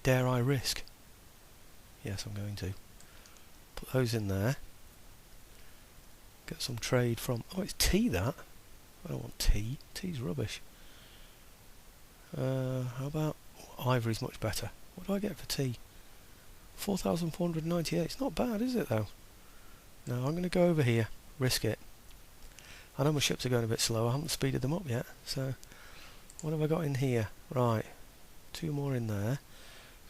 Dare I risk? Yes, I'm going to. Put those in there. Get some trade from... Oh, it's tea, that. I don't want tea. Tea's rubbish. How about... Oh, ivory's much better. What do I get for tea? 4,498. It's not bad, is it, though? No, I'm going to go over here. Risk it. I know my ships are going a bit slow. I haven't speeded them up yet. So, what have I got in here? Right. 2 more in there.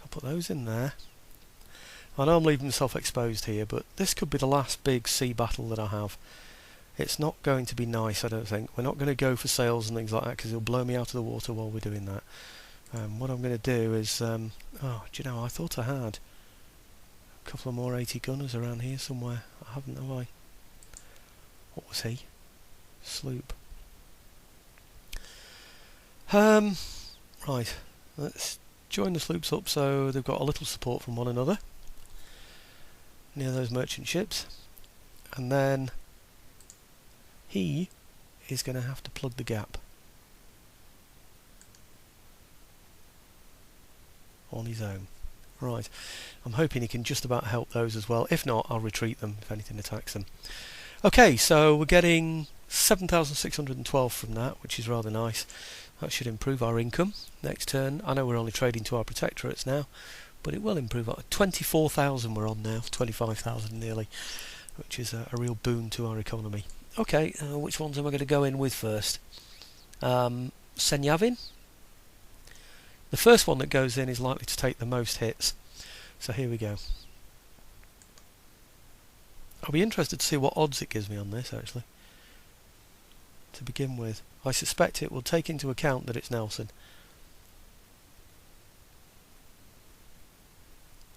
I'll put those in there. I know I'm leaving myself exposed here, but this could be the last big sea battle that I have. It's not going to be nice, I don't think. We're not going to go for sails and things like that, because he'll blow me out of the water while we're doing that. What I'm going to do is... oh, do you know, I thought I had a couple of more 80 gunners around here somewhere. I haven't, have I? What was he? Sloop. Right. Let's join the sloops up so they've got a little support from one another near those merchant ships, and then he is going to have to plug the gap on his own. Right, I'm hoping he can just about help those as well. If not, I'll retreat them if anything attacks them. Okay, so we're getting 7,612 from that, which is rather nice. That should improve our income next turn. I know we're only trading to our protectorates now, but it will improve. 24,000 we're on now, 25,000 nearly, which is a real boon to our economy. Okay, which ones am I going to go in with first? Senyavin. The first one that goes in is likely to take the most hits. So here we go. I'll be interested to see what odds it gives me on this, actually. To begin with, I suspect it will take into account that it's Nelson.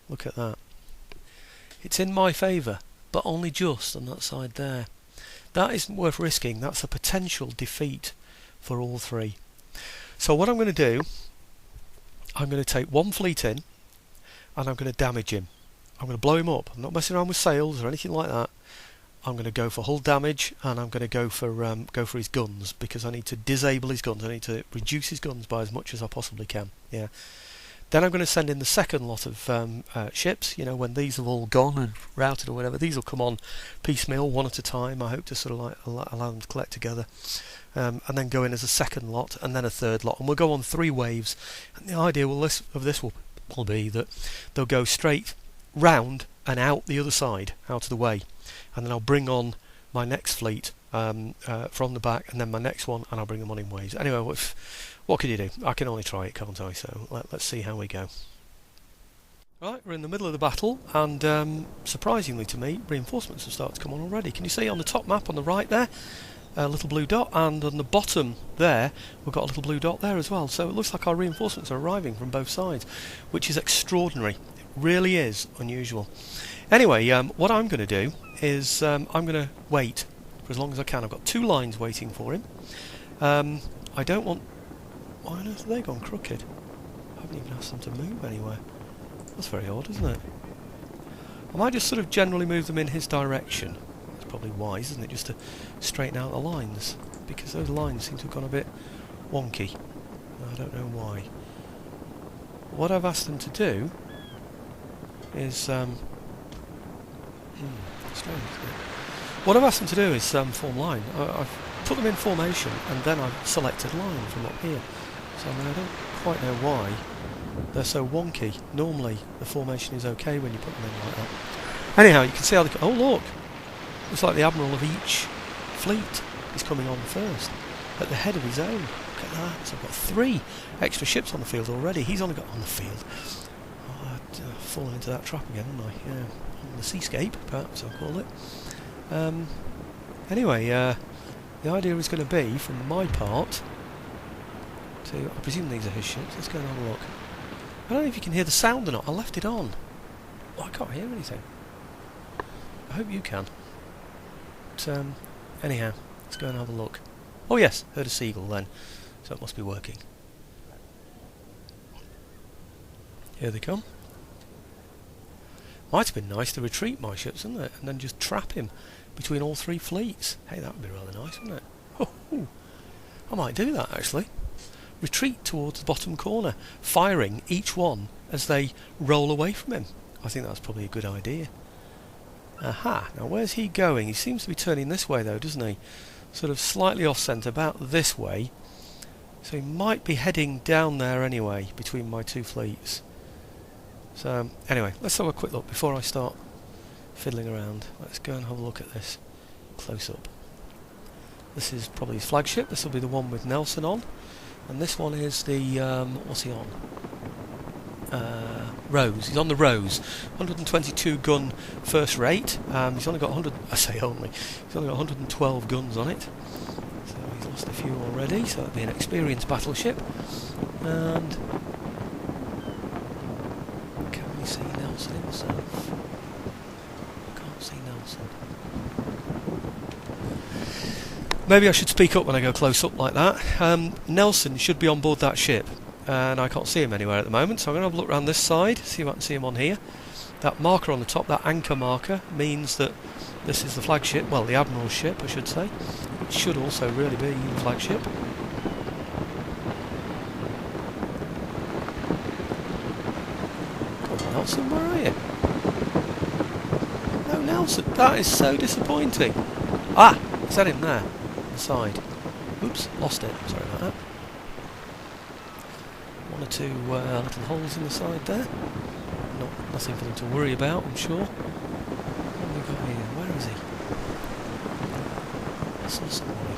Look at that. It's in my favour, but only just on that side there. That isn't worth risking. That's a potential defeat for all three. So what I'm going to do, I'm going to take one fleet in, and I'm going to damage him. I'm going to blow him up. I'm not messing around with sails or anything like that. I'm going to go for hull damage, and I'm going to go for his guns, because I need to disable his guns. I need to reduce his guns by as much as I possibly can. Yeah. Then I'm going to send in the second lot of ships. You know, when these have all gone and routed or whatever, these will come on piecemeal, one at a time. I hope to sort of like allow them to collect together, and then go in as a second lot, and then a third lot, and we'll go on 3 waves. And the idea of this will be that they'll go straight round and out the other side, out of the way, and then I'll bring on my next fleet from the back, and then my next one, and I'll bring them on in waves. Anyway, what can you do? I can only try it, can't I? So let's see how we go. Right, we're in the middle of the battle, and surprisingly to me, reinforcements have started to come on already. Can you see on the top map on the right there, a little blue dot, and on the bottom there, we've got a little blue dot there as well. So it looks like our reinforcements are arriving from both sides, which is extraordinary. It really is unusual. Anyway, what I'm going to do is I'm going to wait for as long as I can. I've got 2 lines waiting for him. I don't want... Why on earth have they gone crooked? I haven't even asked them to move anywhere. That's very odd, isn't it? I might just sort of generally move them in his direction. That's probably wise, isn't it? Just to straighten out the lines, because those lines seem to have gone a bit wonky. I don't know why. What I've asked them to do is... strange, isn't it? What I've asked them to do is form line. I've put them in formation, and then I've selected line from up here. So I don't quite know why they're so wonky. Normally the formation is okay when you put them in like that. Anyhow, you can see how they... Oh look! Looks like the admiral of each fleet is coming on first, at the head of his own. Look at that. So I've got 3 extra ships on the field already. He's only got on the field. Oh, I've fallen into that trap again, haven't I? Yeah. On the seascape, perhaps I'll call it. Anyway, the idea is going to be, from my part, to... I presume these are his ships. Let's go and have a look. I don't know if you can hear the sound or not. I left it on. Oh, I can't hear anything. I hope you can. But, anyhow, let's go and have a look. Oh yes, heard a seagull then. So it must be working. Here they come. Might have been nice to retreat my ships, wouldn't it? And then just trap him between all 3 fleets. Hey, that would be rather nice, wouldn't it? Oh, I might do that, actually. retreat towards the bottom corner, firing each one as they roll away from him. I think that's probably a good idea. Aha, now where's he going? He seems to be turning this way though, doesn't he? Sort of slightly off centre, about this way. So he might be heading down there anyway, between my two fleets. So anyway, let's have a quick look before I start fiddling around. Let's go and have a look at this close up. This is probably his flagship. This will be the one with Nelson on. And this one is the, what's he on? Rose. He's on the Rose. 122 gun first rate. He's only got 100. I say only. He's only got 112 guns on it. So he's lost a few already. So that'll be an experienced battleship. And can we see Nelson himself? Can't see Nelson. Maybe I should speak up when I go close up like that. Nelson should be on board that ship. And I can't see him anywhere at the moment, so I'm going to have a look around this side, see if I can see him on here. That marker on the top, that anchor marker, means that this is the flagship, well, the Admiral's ship, I should say. It should also really be the flagship. Come on, Nelson, where are you? No, Nelson, that is so disappointing. Ah, is that him there, on the side? Oops, lost it, sorry about that. One or two little holes in the side there. Nothing for them to worry about, I'm sure. What have we got here? Where is he? I saw somebody.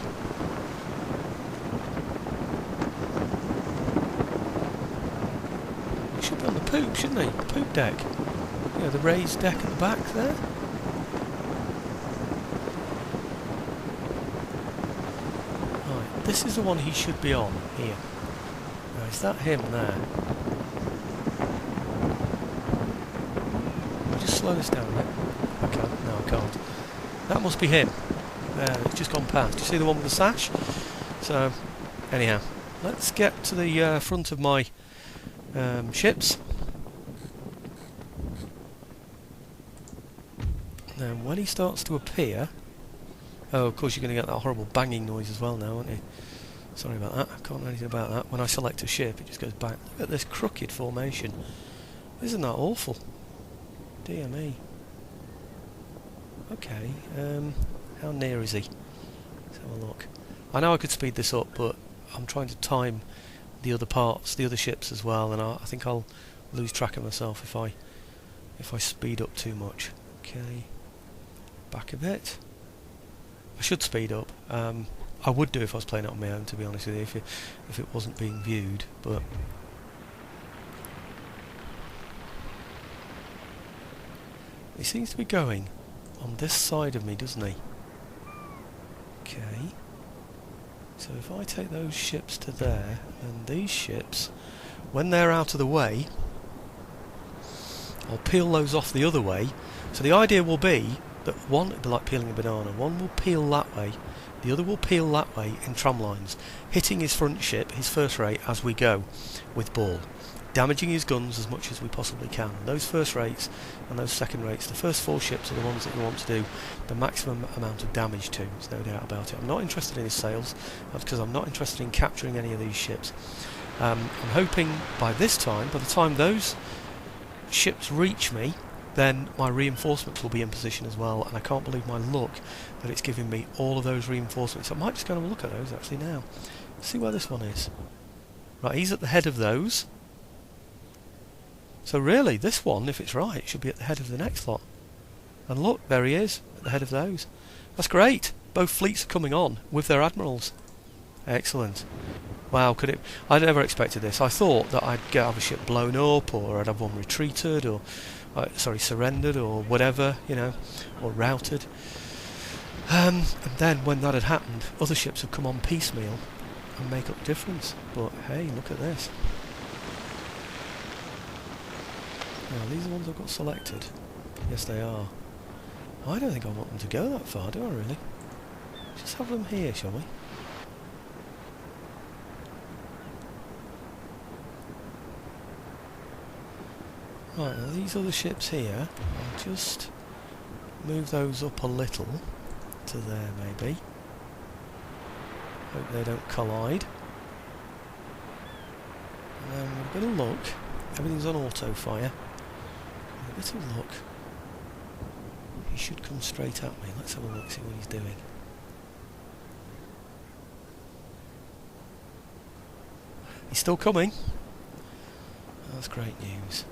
He should be on the poop, shouldn't he? The poop deck. You know, the raised deck at the back there. Right, this is the one he should be on, here. Now, is that him there? I'll just slow this down a bit. I can't. No, I can't. That must be him. There, it's just gone past. Do you see the one with the sash? So, anyhow, let's get to the front of my ships. Now, when he starts to appear... Oh, of course you're going to get that horrible banging noise as well now, aren't you? Sorry about that, I can't do anything about that. When I select a ship, it just goes back. Look at this crooked formation. Isn't that awful? Dear me. Okay, how near is he? Let's have a look. I know I could speed this up, but I'm trying to time the other parts, the other ships as well, and I think I'll lose track of myself if I speed up too much. Okay, back a bit. I should speed up. I would do if I was playing it on my own, to be honest with you, if it wasn't being viewed, but... He seems to be going on this side of me, doesn't he? Okay. So if I take those ships to there, and these ships, when they're out of the way, I'll peel those off the other way. So the idea will be that one, it'll be like peeling a banana, one will peel that way, the other will peel that way in tram lines, hitting his front ship, his first rate, as we go, with ball. Damaging his guns as much as we possibly can. Those first rates and those second rates, the first four ships are the ones that you want to do the maximum amount of damage to, there's no doubt about it. I'm not interested in his sails, that's because I'm not interested in capturing any of these ships. I'm hoping by this time, by the time those ships reach me, then my reinforcements will be in position as well, and I can't believe my luck that it's giving me all of those reinforcements. I might just go and have a look at those actually now. Let's see where this one is. Right, he's at the head of those. So really, this one, if it's right, should be at the head of the next lot. And look, there he is, at the head of those. That's great! Both fleets are coming on, with their admirals. Excellent. Wow, could it... I never expected this. I thought that I'd have a ship blown up, or I'd have one retreated, or... surrendered, or whatever, you know, or routed. And then, when that had happened, other ships would come on piecemeal and make up the difference. But, hey, look at this. Now, these are the ones I've got selected. Yes, they are. I don't think I want them to go that far, do I really? Just have them here, shall we? Right, now these other ships here, I'll just move those up a little to there maybe. Hope they don't collide. bit of luck. Everything's on auto fire. A bit of luck. He should come straight at me. Let's have a look, see what he's doing. He's still coming. That's great news.